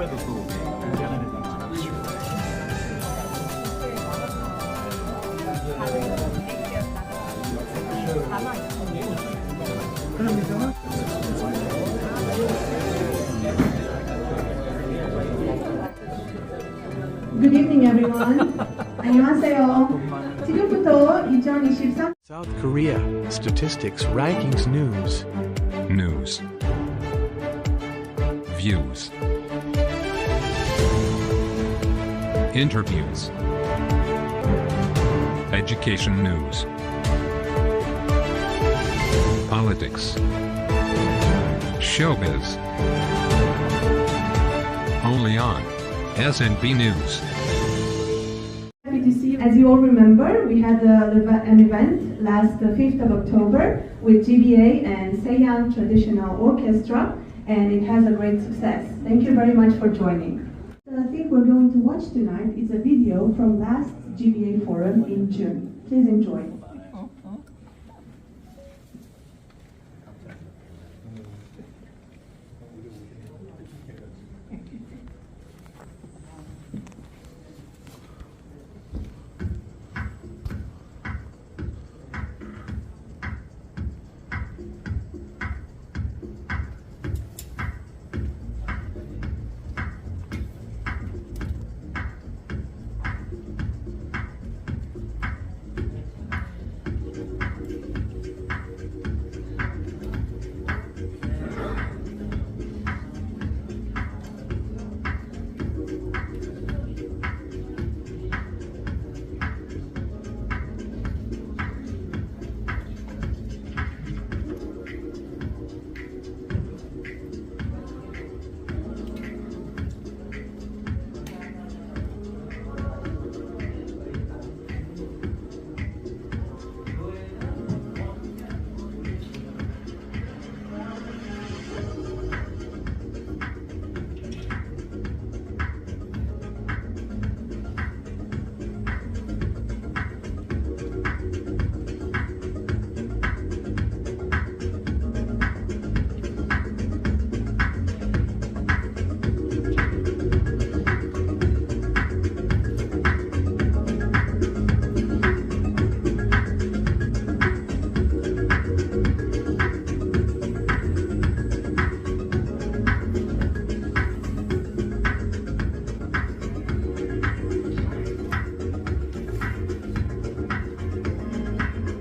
그래도 또 공개하는 애들이 많았죠. Good evening, everyone. 안녕하세요. 지금부터 2023 South Korea Statistics Rankings News. News. Views. Interviews. Education news. Politics. Showbiz. Only on SNB News. Happy to see you. As you all remember, we had an event last 5th of October with GBA and Sejang Traditional Orchestra, and it has a great success. Thank you very much for joining. What I think we're going to watch tonight is a video from last GBA forum in June. Please enjoy.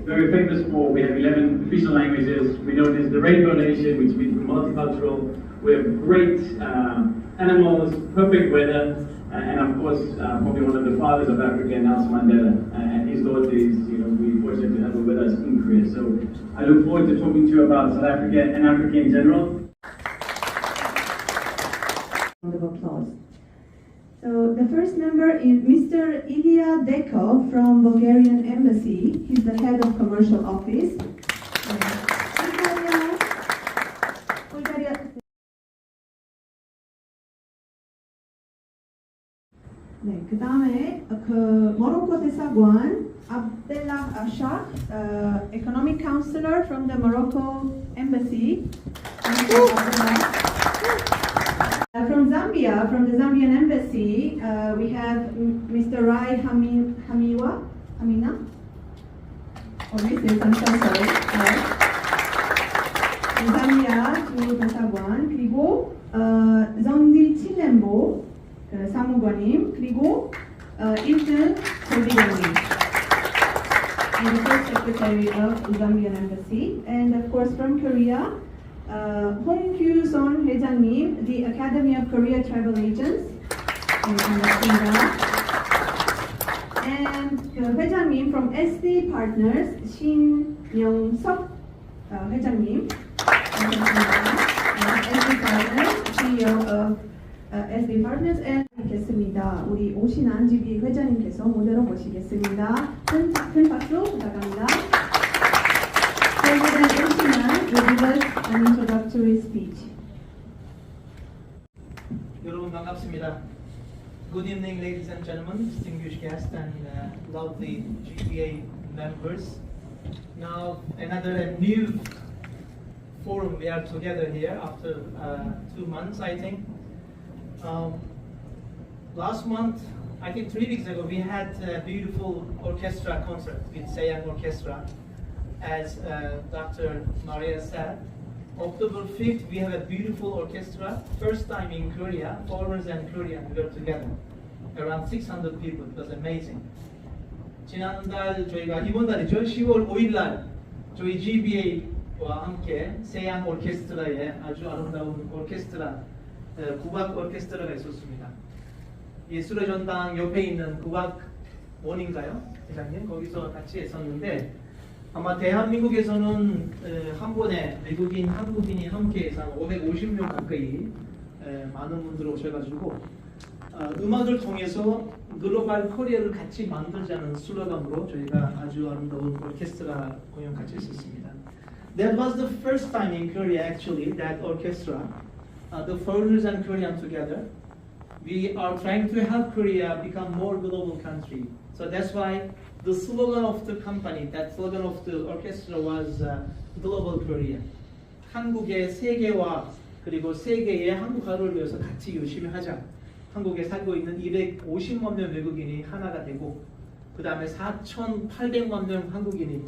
Very famous for, we have 11 official languages. We know this the Rainbow Nation, which means multicultural. We have great animals, perfect weather, and of course, probably one of the fathers of Africa, Nelson Mandela, and his daughter is, we're fortunate to have her with us in Korea. So I look forward to talking to you about South Africa and Africa in general. Round of applause. So the first member is Mr. Ilya Deko from Bulgarian Embassy. He's the head of commercial office. 네, 그 다음에 모로코 대사관 Abdellah Ashak, economic counselor from the Morocco Embassy. From Zambia, from the Zambian Embassy, we have Mr. Rai Hamina. Oh, Mrs. I'm so sorry. Zambia 주 대사관, 그리고 zon디 칠렘보 사무관님, 그리고 1등 조비관님. And the first secretary of the Zambian Embassy. And of course from Korea, Hong Kyu-son 회장님, the Academy of Korea Travel Agents. And 회장님 from SD Partners, 신영석 회장님. SD Partners, CEO of SD Partners. And 겠습니다. 우리 오신한 GBA 회장님께서 무대로 모시겠습니다. 큰 박수 부탁합니다. President Oshinan will give us an introductory speech. 여러분 반갑습니다. Good evening, ladies and gentlemen, distinguished guests and lovely GBA members. Now another new forum we are together here after 2 months, I think. Last month, I think 3 weeks ago, we had a beautiful orchestra concert with Seyang Orchestra. As Dr. Maria said, October 5th, we have a beautiful orchestra. First time in Korea, foreigners and Koreans were together. Around 600 people. It was amazing. 지난달 저희가 이번 달이죠. 10월 5일 저희 GBA와 함께 세양 오케스트라의 아주 아름다운 오케스트라, 국악 오케스트라가 있었습니다. 예술의 전당 옆에 있는 국악원인가요? 회장님 거기서 같이 했었는데 아마 대한민국에서는 한 번에 외국인, 한국인이 함께해서 한 550명 가까이 많은 분들 오셔가지고 음악을 통해서 글로벌 코리아를 같이 만들자는 슬로건으로 저희가 아주 아름다운 오케스트라 공연 같이 했었습니다. That was the first time in Korea actually that orchestra, the foreigners and Korean together. We are trying to help Korea become more global country. So that's why the slogan of the company, that slogan of the orchestra was Global Korea. 한국의 세계화 그리고 세계의 한국화를 위해서 같이 열심히 하자. 한국에 살고 있는 250만 명 외국인이 하나가 되고 그 다음에 4,800만 명 한국인이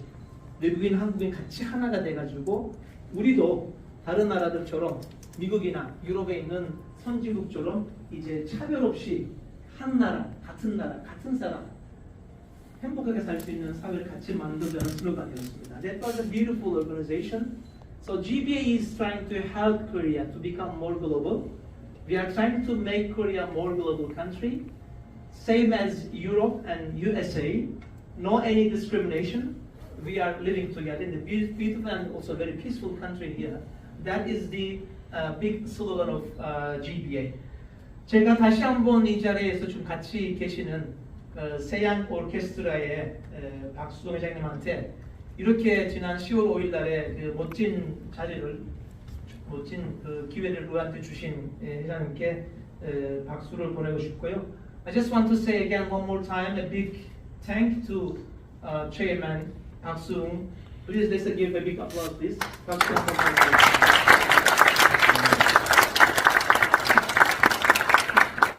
외국인, 한국인 같이 하나가 돼가지고 우리도 다른 나라들처럼 미국이나 유럽에 있는 선진국처럼 이제 차별 없이 한 나라, 같은 사람 행복하게 살 수 있는 사회를 같이 만들자는 슬로건이었습니다. That was a beautiful organization. So GBA is trying to help Korea to become more global. We are trying to make Korea a more global country, same as Europe and USA. No any discrimination. We are living together in the beautiful and also very peaceful country here. That is the big slogan of GBA. 제가 다시 한번 이 자리에서 좀 같이 계시는 세양 오케스트라의 박수동 회장님한테 이렇게 지난 10월 5일 날에 그 멋진 그 기회를 우리한테 주신 회장님께 박수를 보내고 싶고요. I just want to say again one more time a big thank to Chairman Park Sung. Please let's give a big applause, please. 박수 한번 부탁드립니다.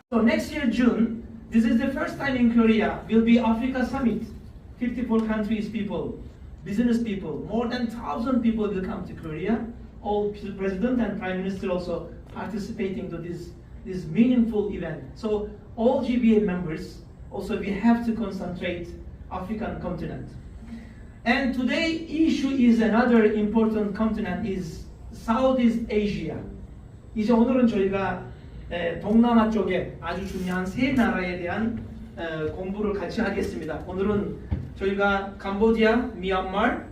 So next year June, this is the first time in Korea will be Africa Summit. 54 countries people, business people, more than 1,000 people will come to Korea. All president and prime minister also participating to this meaningful event. So all GBA members also we have to concentrate African continent. And today issue is another important continent is Southeast Asia. 이제 오늘은 저희가 동남아 쪽에 아주 중요한 세 나라에 대한 공부를 같이 하겠습니다. 오늘은 저희가 캄보디아, 미얀마,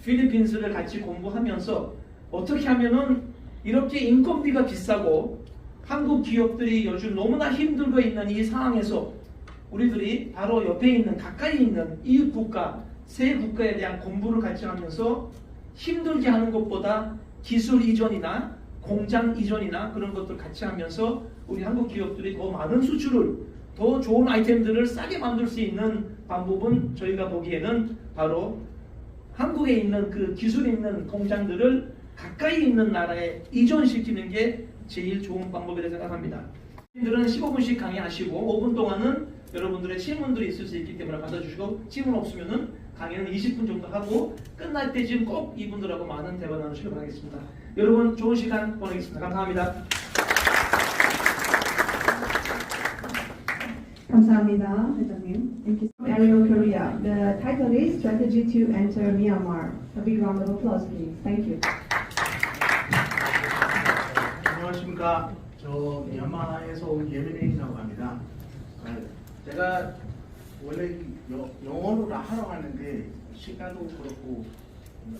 필리핀스를 같이 공부하면서 어떻게 하면은 이렇게 인건비가 비싸고 한국 기업들이 요즘 너무나 힘들고 있는 이 상황에서 우리들이 바로 옆에 있는 가까이 있는 이웃 국가, 세 국가에 대한 공부를 같이 하면서 힘들게 하는 것보다 기술 이전이나 공장 이전이나 그런 것들 같이 하면서 우리 한국 기업들이 더 많은 수출을 더 좋은 아이템들을 싸게 만들 수 있는 방법은 저희가 보기에는 바로 한국에 있는 그 기술 있는 공장들을 가까이 있는 나라에 이전시키는 게 제일 좋은 방법이라고 생각합니다. 여러분들은 15분씩 강의하시고 5분 동안은 여러분들의 질문들이 있을 수 있기 때문에 받아주시고 질문 없으면은 강의는 20분 정도 하고 끝날 때쯤 꼭 이분들하고 많은 대화 나누시길 바라겠습니다. 여러분 좋은 시간 보내겠습니다. 감사합니다. 감사합니다, 회장님. Thank you. Aerial Korea. The title is Strategy to Enter Myanmar. A big round of applause, please. Thank you. 안녕하십니까. 저 미얀마에서 온 예민행이라고 합니다. 제가 원래 영어로 다 하러 갔는데 시간도 그렇고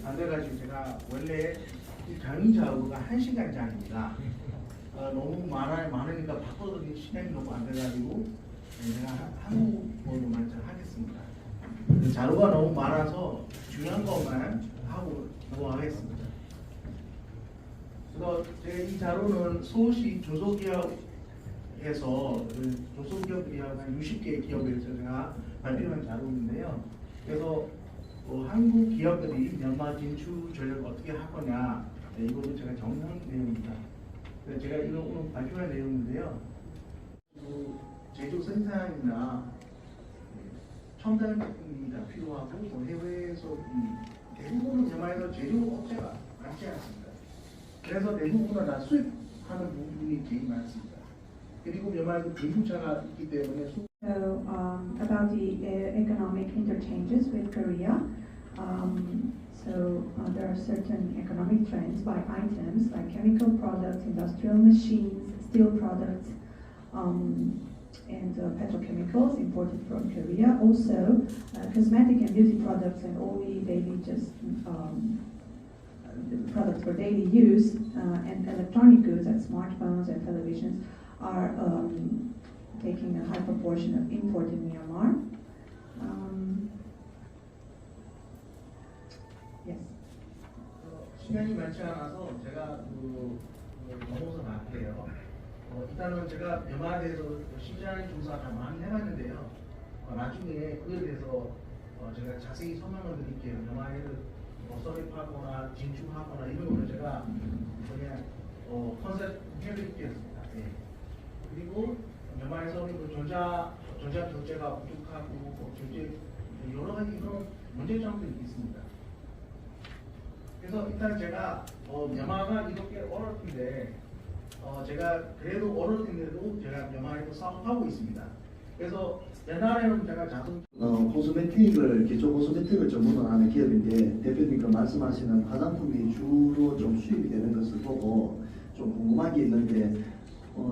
안 돼가지고 제가 원래 이 강의자가 1시간짜리입니다. 너무 많으니까 바꿔드리는 시간이 너무 안 돼가지고 제가 한국어로만 하겠습니다. 자료가 너무 많아서 중요한 것만 하고 넘어가겠습니다. 그래서 제가 이 자료는 서울시 중소기업에서 중소기업이 한 60개 기업에서 제가 발표한 자료인데요. 그래서 한국 기업들이 연마 진출 전략을 어떻게 할 거냐 이거도 제가 정리한 내용입니다. 그래서 제가 이거 오늘 발표한 내용인데요. 제조 생산이나 첨단 기술이 필요하고 해외에서 대부분은 대만에서 제조 업체가 많지 않습니다. 그래서 대부분은 다 수입하는 부분이 제일 많습니다. 그리고 대만에도 공급차가 있기 때문에 So about the economic interchanges with Korea, there are certain economic trends by items like chemical products, industrial machines, steel products, and petrochemicals imported from Korea. Also, cosmetic and beauty products and all the daily products for daily use and electronic goods like smartphones and televisions are taking a high proportion of import in Myanmar. Yes. 시간이 많지 않아서 제가 넘어서 갈게요. 일단은 제가 묘마에 대해서 시장 조사 다 많이 해봤는데요. 나중에 그에 대해서 제가 자세히 설명을 드릴게요. 묘마에를 설립하거나 진출하거나 이런 거는 제가 그냥 컨셉 해드리겠습니다. 네. 그리고 묘마에서는 전자 교체가 부족하고 교체 여러 가지 그런 문제점들이 있습니다. 그래서 일단 제가 묘마가 이렇게 어려울 텐데 제가 그래도 어려울 텐데도 제가 묘마에서 사업하고 있습니다. 그래서 옛날에는 제가 자동 기초 코스메틱을 전문으로 하는 기업인데 대표님께서 말씀하시는 화장품이 주로 좀 수입이 되는 것을 보고 좀 궁금한 게 있는데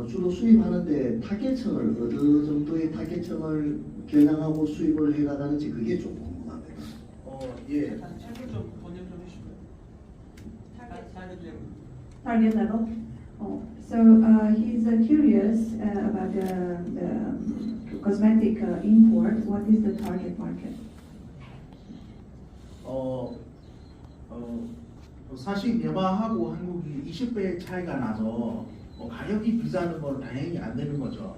주로 수입하는데 타겟층을 어느 정도의 타겟층을 겨냥하고 수입을 해가는지 그게 좀 궁금합니다. 예. 책을 좀 번역 좀 해주시고요. Target level. So he's curious about the cosmetic import. What is the target market? 사실 묘마하고 한국이 20배 차이가 나서 가격이 비싼 건 다행히 안 되는 거죠.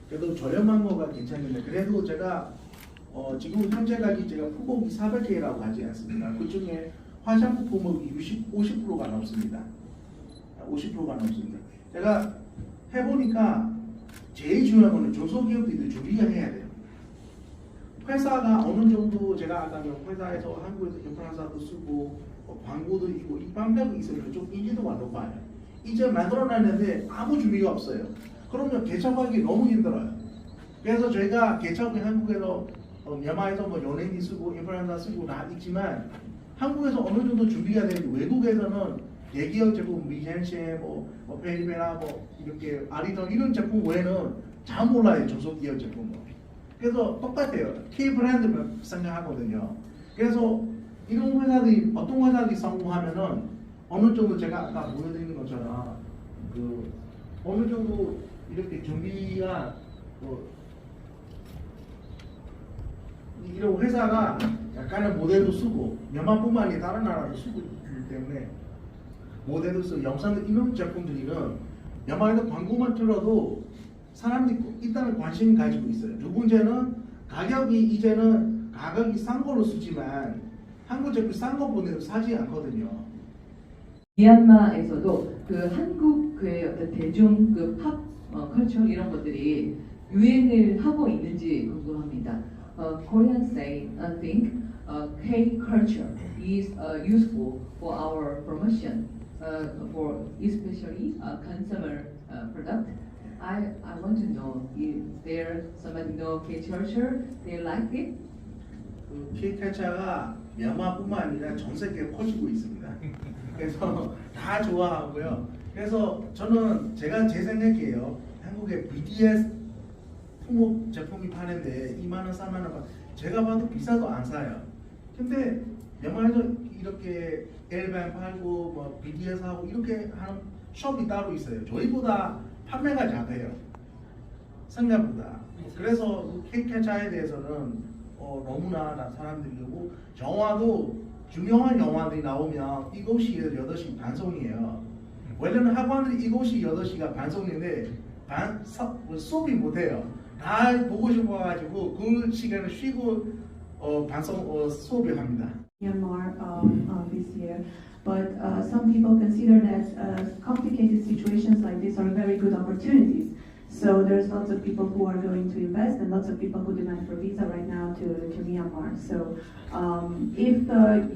그래도 저렴한 거가 괜찮은데 그래도 제가 지금 현재까지 제가 품목이 400개라고 하지 않습니까? 그 중에 화장품 품목이 50%가 넘습니다. 50%가 넘습니다. 제가 해보니까 제일 중요한 거는 중소기업들이 준비해야 돼요. 회사가 어느 정도 제가 아까 회사에서 한국에서 인프라사도 쓰고 광고도 있고 이 방법이 있으면 좀 인지도가 높아요. 이제 만들어놨는데 아무 준비가 없어요. 그러면 개척하기 너무 힘들어요. 그래서 저희가 개척이 한국에서 묘마에서 연예인이 쓰고 인프라사 쓰고 다 있지만 한국에서 어느 정도 준비가 되는데 외국에서는 대기업 제품 미젠시에 페리베나 이렇게 아리던 이런 제품 외에는 잘 몰라요. 중소기업 제품은. 그래서 똑같아요. K 브랜드만 생각하거든요. 그래서 이런 회사들이 어떤 회사들이 성공하면은 어느 정도 제가 아까 보여드리는 것처럼 어느 정도 이렇게 준비가 이런 회사가 약간의 모델도 쓰고 묘마뿐만 아니라 다른 나라도 쓰고 있기 때문에 모델도 쓰고 영상도 이런 제품들이는 묘마에서 광고만 틀어도 사람들이 일단은 관심이 가지고 있어요. 두 번째는 이제는 가격이 싼 걸로 쓰지만 한국 제품 싼 거 보내도 사지 않거든요. 미얀마에서도 그 한국의 어떤 대중 팝 컬처 이런 것들이 유행을 하고 있는지 궁금합니다. Koreans think K culture is useful for our promotion, for especially consumer product. I want to know if there somebody know K culture, they like it. K 컬처가 묘마뿐만 아니라 전 세계에 퍼지고 있습니다. 그래서 다 좋아하고요. 그래서 저는 제가 제 생각이에요. 한국에 BTS 품목 제품이 파는데 2만 원, 4만 원 제가 봐도 비싸도 안 사요. 근데 묘마에서 이렇게 엘밤 팔고 BTS 하고 이렇게 하는 숍이 따로 있어요. 저희보다 판매가 작아요. 생각보다. 그래서 K컬처에 대해서는 너무나 사람들이고 영화도 중요한 영화들이 나오면 7시, 8시 방송이에요. 원래는 학원들이 7시, 8시가 방송인데 수업이 못해요. 다 보고 싶어가지고 그 시간을 쉬고 수업을 합니다. Myanmar this year, but some people consider that complicated situations like this are very good opportunities. So there's lots of people who are going to invest and lots of people who demand for visa right now to Myanmar. So if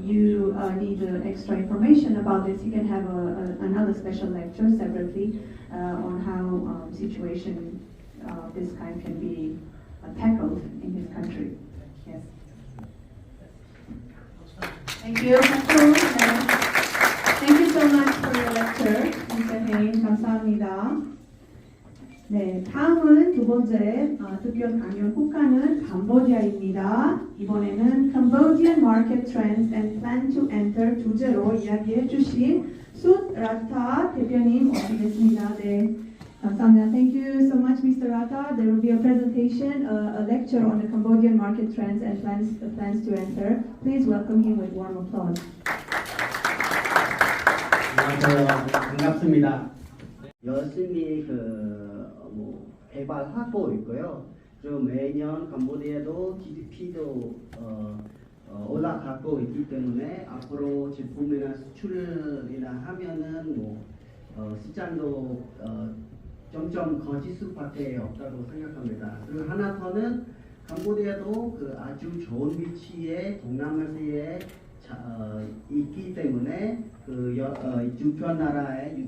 you need extra information about this, you can have another special lecture separately on how situation this kind can be tackled in his country. Yes. Thank you. Thank you so much for your lecture, Mr. Hein. 감사합니다. 네, 다음은 두 번째 특별 강연 국가는 캄보디아입니다. 이번에는 Cambodian Market Trends and Plan to Enter 주제로 이야기해 주신 숫라타 대표님 오시겠습니다. 네, 감사합니다. Thank you so much, Mr. Rata. There will be a presentation, a lecture on the Cambodian market trends and plans to enter. Please welcome him with warm applause. 안녕하세요. 반갑습니다. 열심히 개발하고 있고요. 그리고 매년 캄보디아도 GDP도 올라가고 있기 때문에 앞으로 제품이나 수출이나 하면은 시장도 점점 커질 수밖에 없다고 생각합니다. 그리고 하나 더는 캄보디아도 아주 좋은 위치에 동남아시아에 있기 때문에 주변 나라의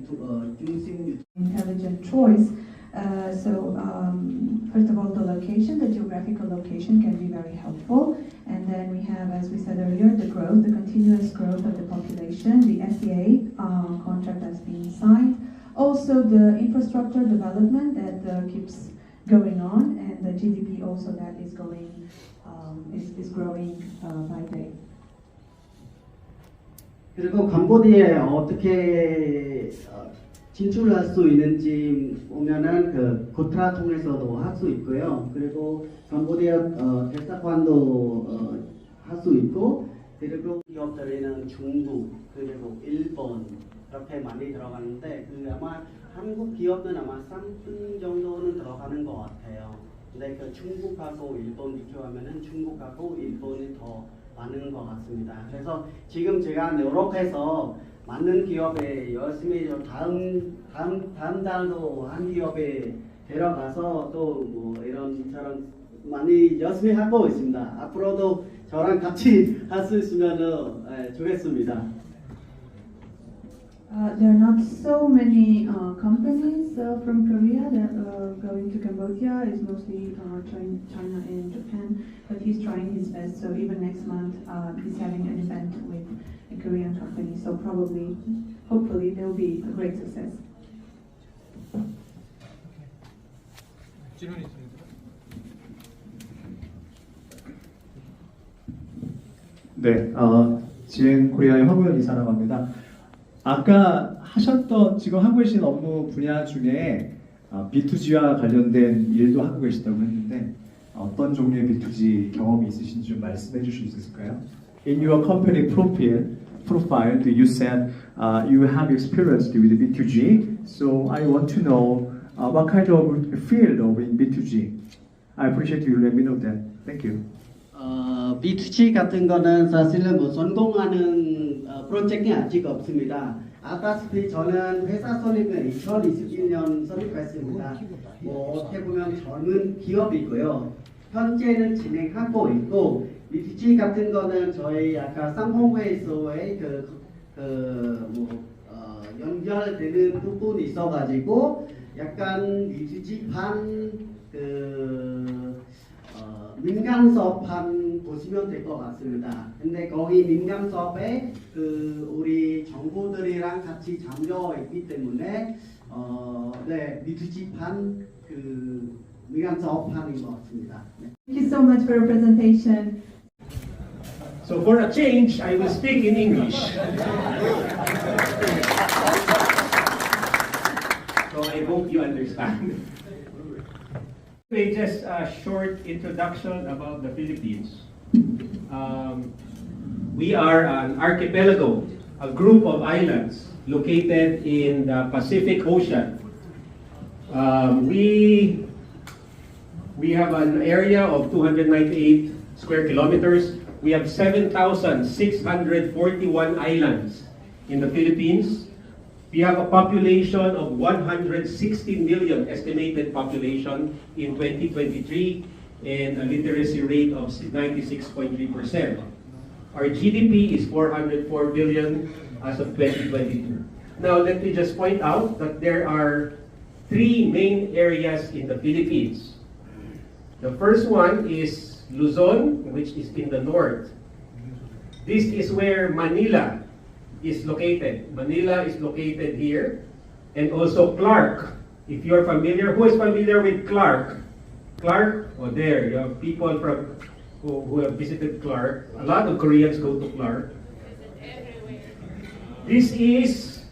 중심 Intelligent choice. First of all, the location, the geographical location can be very helpful. And then we have, as we said earlier, the growth, the continuous growth of the population, the FTA contract that's being signed. Also, the infrastructure development that keeps going on, and the GDP also that is going is growing by day. 그리고 캄보디아에 어떻게 진출할 수 있는지 보면은 고트라 통해서도 할 수 있고요. 그리고 캄보디아 대사관도 할 수 있고, 그리고 기업들에는 중국 그리고 일본 이렇게 많이 들어가는데 아마 한국 기업은 아마 3분 정도는 들어가는 것 같아요. 근데 중국하고 일본 비교하면은 중국하고 일본이 더 많은 것 같습니다. 그래서 지금 제가 노력해서 많은 기업에 열심히 다음 달도 한 기업에 데려가서 또 이런처럼 많이 열심히 하고 있습니다. 앞으로도 저랑 같이 할 수 있으면 좋겠습니다. There are not so many companies from Korea that are going to Cambodia. It's mostly China and Japan, but he's trying his best. So even next month, he's having an event with a Korean company. So probably, hopefully, there will be a great success. 네, GN 코리아의 황우현 이사라고 합니다. 아까 하셨던 지금 하고 계신 업무 분야 중에 B2G와 관련된 일도 하고 계시다고 했는데 어떤 종류의 B2G 경험이 있으신지 좀 말씀해 주실 수 있을까요? In your company profile, you said you have experience with B2G. So I want to know what kind of field of B2G. I appreciate you let me know that. Thank you. B2G 같은 거는 사실은 전공하는 프로젝트가 아직 없습니다. 아까시피 저는 회사 설립은 2021년 설립했습니다. 어떻게 보면 젊은 기업이고요. 현재는 진행하고 있고, B2G 같은 거는 저희 아까 상공회의소에 연결되는 부분이 있어가지고 약간 B2G 반 민간사업판 보시면 될 것 같습니다. 근데 거기 민간사업에 우리 정부들이랑 같이 잠겨 있기 때문에 네, B2G 판 민간사업판인 것 같습니다. 네. Thank you so much for your presentation. So for a change, I will speak in English. So I hope you understand. Just a short introduction about the Philippines. We are an archipelago, a group of islands located in the Pacific Ocean. We have an area of 298 square kilometers. We have 7,641 islands in the Philippines. We have a population of 160 million estimated population in 2023 and a literacy rate of 96.3%. Our GDP is 404 billion as of 2022. Now, let me just point out that there are three main areas in the Philippines. The first one is Luzon, which is in the north. This is where Manila is located. Manila is located here. And also Clark. If you're familiar, who is familiar with Clark? Clark? Oh, there. You have people from who have visited Clark. A lot of Koreans go to Clark. This is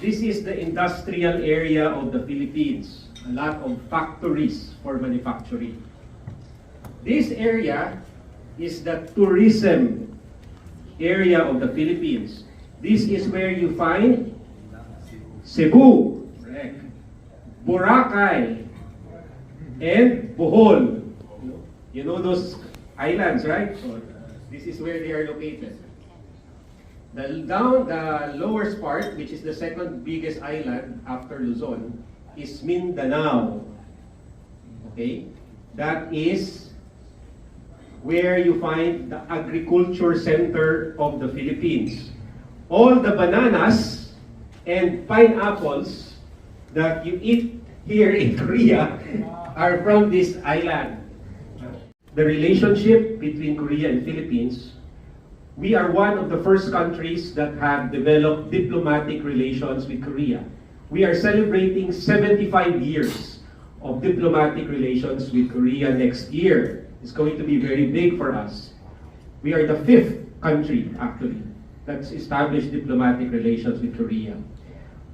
the industrial area of the Philippines. A lot of factories for manufacturing. This area is the tourism area of the Philippines. This is where you find Cebu, Boracay, and Bohol. You know those islands, right? So this is where they are located. The lowest part, which is the second biggest island after Luzon, is Mindanao. Okay? That is where you find the agriculture center of the Philippines. All the bananas and pineapples that you eat here in Korea are from this island. The relationship between Korea and Philippines, we are one of the first countries that have developed diplomatic relations with Korea. We are celebrating 75 years of diplomatic relations with Korea next year. It's going to be very big for us. We are the 5th country, actually, that's established diplomatic relations with Korea.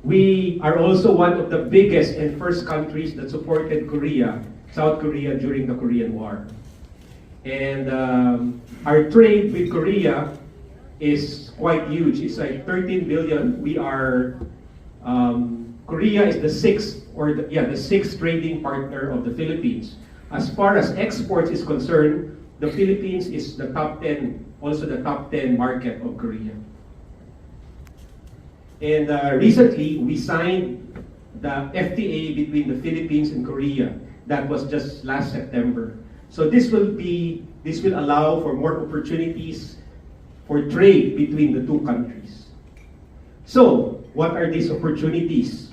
We are also one of the biggest and first countries that supported Korea, South Korea, during the Korean War. And our trade with Korea is quite huge. It's like 13 billion. We are, Korea is the sixth trading partner of the Philippines. As far as exports is concerned, the Philippines is the top 10, also the top 10 market of Korea. And recently, we signed the FTA between the Philippines and Korea. That was just last September. So this will allow for more opportunities for trade between the two countries. So, what are these opportunities?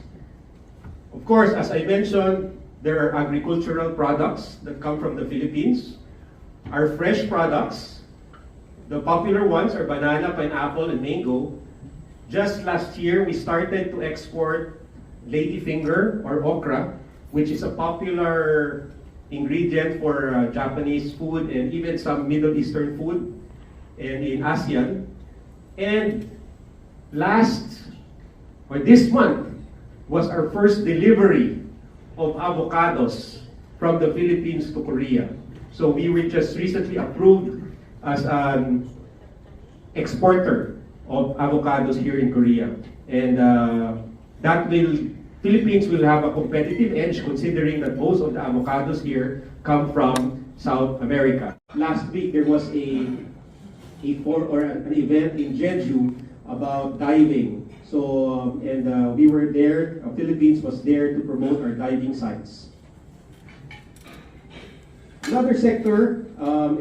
Of course, as I mentioned, there are agricultural products that come from the Philippines. Our fresh products, the popular ones are banana, pineapple, and mango. Just last year, we started to export ladyfinger or okra, which is a popular ingredient for Japanese food and even some Middle Eastern food and in ASEAN. And this month was our first delivery of avocados from the Philippines to Korea. So we were just recently approved as an exporter of avocados here in Korea. And Philippines will have a competitive edge considering that most of the avocados here come from South America. Last week there was an event in Jeju about diving. So we were there. Philippines was there to promote our diving sites. Another sector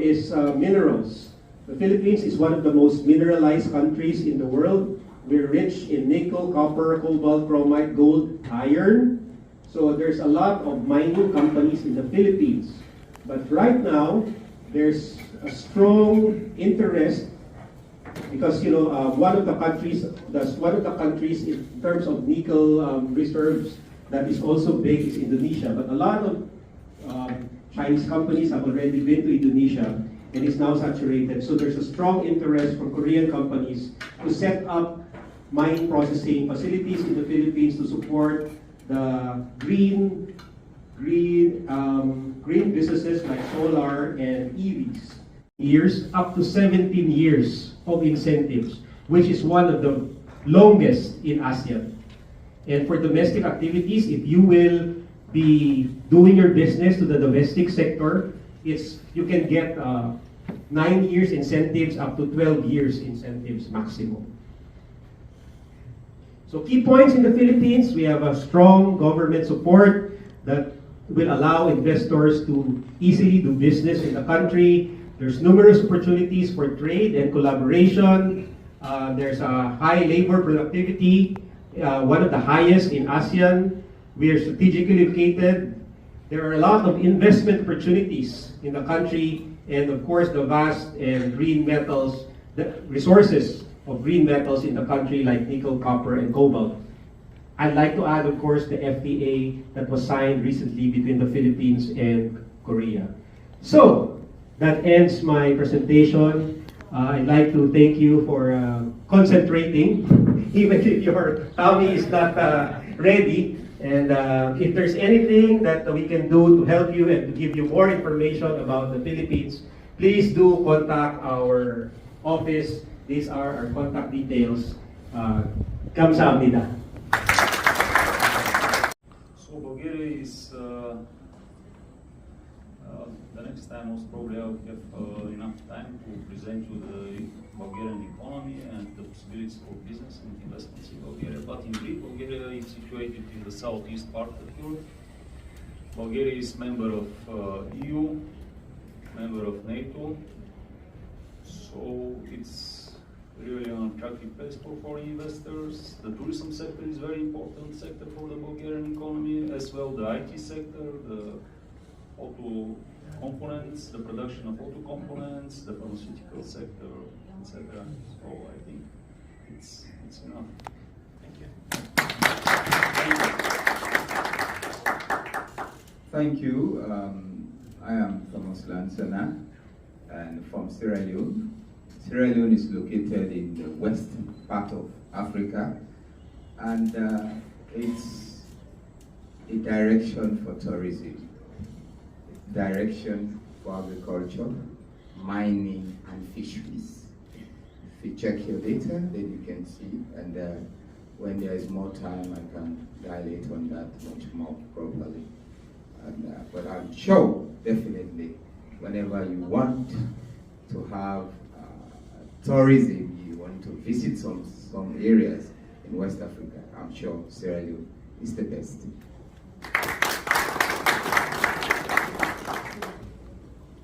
is minerals. The Philippines is one of the most mineralized countries in the world. We're rich in nickel, copper, cobalt, chromite, gold, iron. So there's a lot of mining companies in the Philippines. But right now, there's a strong interest because one of the countries in terms of nickel reserves that is also big is Indonesia. But a lot of Chinese companies have already been to Indonesia and is now saturated. So there's a strong interest from Korean companies to set up mine processing facilities in the Philippines to support the green businesses like solar and EVs. Years, up to 17 years of incentives, which is one of the longest in ASEAN. And for domestic activities, if you will be doing your business to the domestic sector, you can get 9 years incentives up to 12 years incentives maximum. So key points in the Philippines, we have a strong government support that will allow investors to easily do business in the country. There's numerous opportunities for trade and collaboration. There's a high labor productivity, one of the highest in ASEAN. We are strategically located. There are a lot of investment opportunities in the country, and of course the vast and green metals, the resources of green metals in the country like nickel, copper, and cobalt. I'd like to add, of course, the FTA that was signed recently between the Philippines and Korea. So, that ends my presentation. I'd like to thank you for concentrating, even if your tummy is not ready. And if there's anything that we can do to help you and to give you more information about the Philippines, please do contact our office. These are our contact details. Kamsahamnida. So Bulgaria is the next time most probably I'll have enough time to present you the Bulgarian economy and the possibilities for business and investments in Bulgaria. But indeed, Bulgaria is situated in the southeast part of Europe. Bulgaria is member of EU, member of NATO, so it's really an attractive place for foreign investors. The tourism sector is very important sector for the Bulgarian economy, as well the IT sector, the auto components, the production of auto components, the pharmaceutical sector, etc. So I think it's enough. Thank you. Thank you. I am Thomas Lansana and from Sierra Leone. Sierra Leone is located in the western part of Africa, and it's a direction for tourism, direction for agriculture, mining, and fisheries. If you check your data, then you can see, and when there is more time, I can dilate on that much more properly. And, but I'm sure, definitely, whenever you want to have tourism, you want to visit some areas in West Africa, I'm sure Sierra Leone is the best.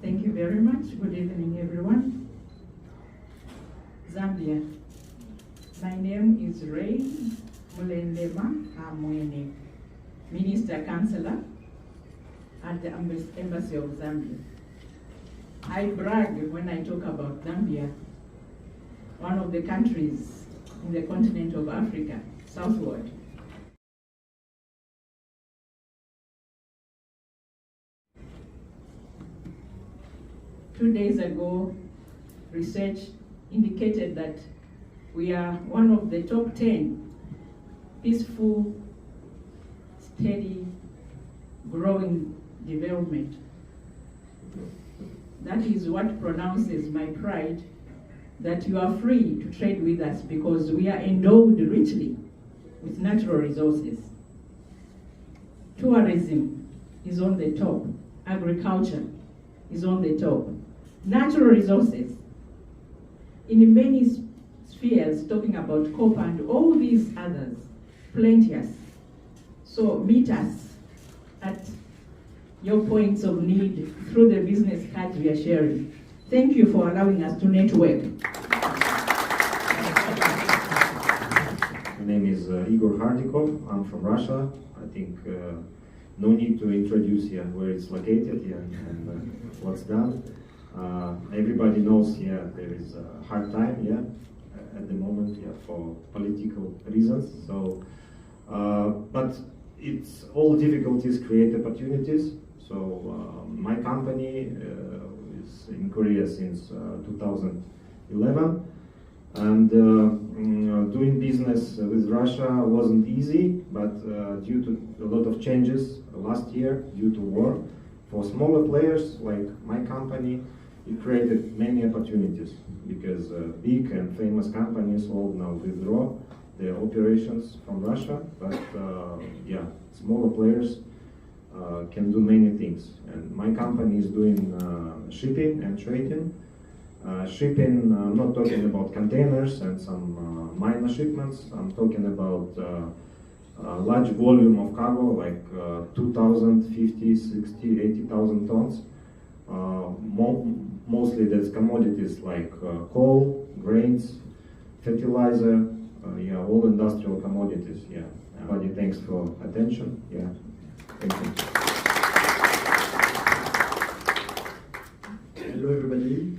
Thank you very much. Good evening, everyone. Zambia. My name is Ray Mulendema Hamwene, Minister Councillor at the Embassy of Zambia. I brag when I talk about Zambia, one of the countries in the continent of Africa, southward. Two days ago, research indicated that we are one of the top 10 peaceful, steady, growing development. That is what pronounces my pride that you are free to trade with us because we are endowed richly with natural resources. Tourism is on the top. Agriculture is on the top. Natural resources in many spheres, talking about copper and all these others, plenteous. So meet us at your points of need through the business cards we are sharing. Thank you for allowing us to network. My name is Igor Hardikov. I'm from Russia. I think no need to introduce here where it's located here and what's done. Everybody knows here there is a hard time here at the moment here for political reasons. So, but it's all difficulties create opportunities. So my company is in Korea since 2011, and doing business with Russia wasn't easy, but due to a lot of changes last year due to war, for smaller players like my company, it created many opportunities because big and famous companies all now withdraw their operations from Russia, but yeah, smaller players can do many things. And my company is doing shipping and trading, shipping, I'm not talking about containers and some minor shipments, I'm talking about large volume of cargo, like 2,000, 50, 60, 80,000 tons. Mostly that's commodities like coal, grains, fertilizer, yeah, all industrial commodities, yeah. Everybody, thanks for attention, yeah, thank you. Hello everybody.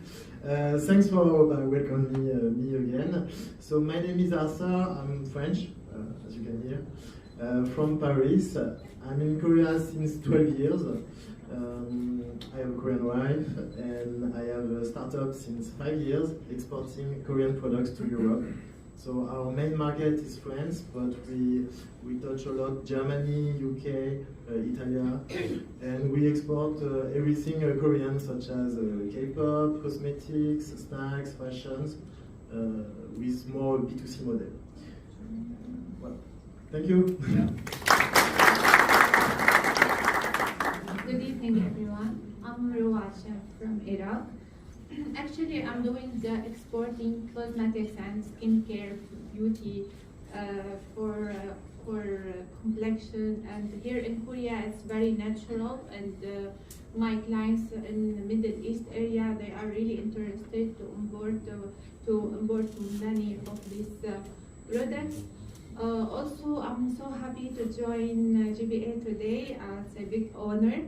Thanks for welcoming me again. So my name is Arthur, I'm French, as you can hear, from Paris. I'm in Korea since 12 years. I have a Korean wife and I have a startup since 5 years exporting Korean products to Europe. So our main market is France, but we touch a lot Germany, UK, Italy, and we export everything Korean, such as K-pop, cosmetics, snacks, fashions, with more B2C model. Well, thank you. Good evening, everyone. I'm Ruwasha from Iraq. Actually, I'm doing the exporting cosmetics and skincare, beauty for complexion. And here in Korea, it's very natural. And my clients in the Middle East area, they are really interested to import many of these products. Also, I'm so happy to join GBA today. It's a big honor,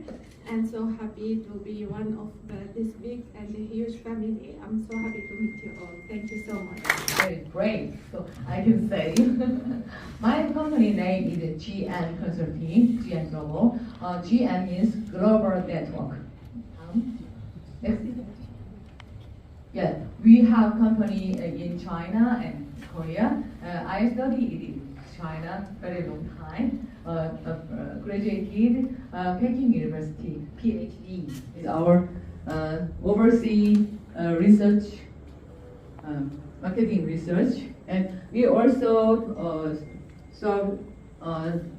and so happy to be one of this big and huge family. I'm so happy to meet you all. Thank you so much. Very great. So I can say my company name is GN Consulting, GN Global. GN means Global Network. Next. Yeah, we have company in China and Korea. I studied in China very long time. Graduated Peking University, PhD is our overseas research, marketing research, and we also serve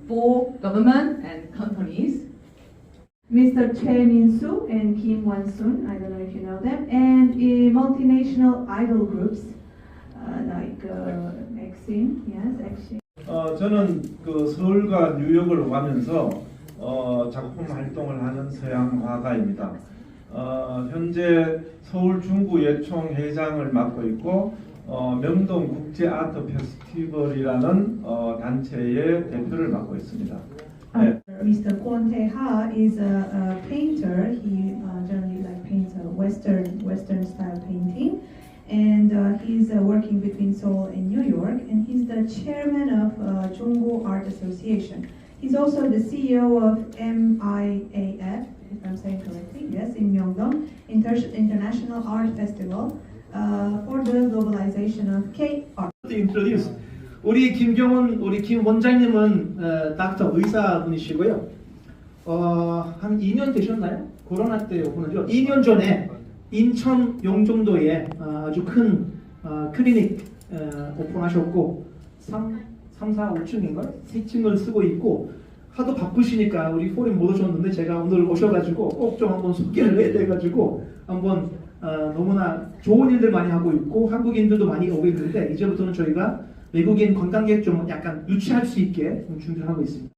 for government and companies. Mr. Choi Min-soo and Kim Wan-sun, I don't know if you know them, and multinational idol groups like Exim, yes, Exim. 저는 그 서울과 뉴욕을 오가면서 작품 활동을 하는 서양 화가입니다. 현재 서울 중구 예총 회장을 맡고 있고 명동 국제 아트 페스티벌이라는 단체의 대표를 맡고 있습니다. 네. Mr. Kwon Tae-ha is a painter. He generally paints Western style painting, and he's working between Seoul and New York, and he's the chairman of Junggo Art Association. He's also the CEO of MIAF, if I'm saying correctly, yes, in Myeongdong International Art Festival for the globalization of K-art. Introduce. 우리 김 원장님은 닥터 의사분이시고요. 한 2년 되셨나요? 코로나 때 오픈하죠. 2년 전에 인천 용종도에 아주 큰 클리닉 오픈하셨고 3, 4, 5층인가요? 3층을 쓰고 있고 하도 바쁘시니까 우리 포럼 못 오셨는데 제가 오늘 오셔가지고 꼭 좀 한번 소개를 해야 돼가지고 한번 너무나 좋은 일들 많이 하고 있고 한국인들도 많이 오고 있는데 이제부터는 저희가 외국인 관광객 좀 약간 유치할 수 있게 준비를 하고 있습니다.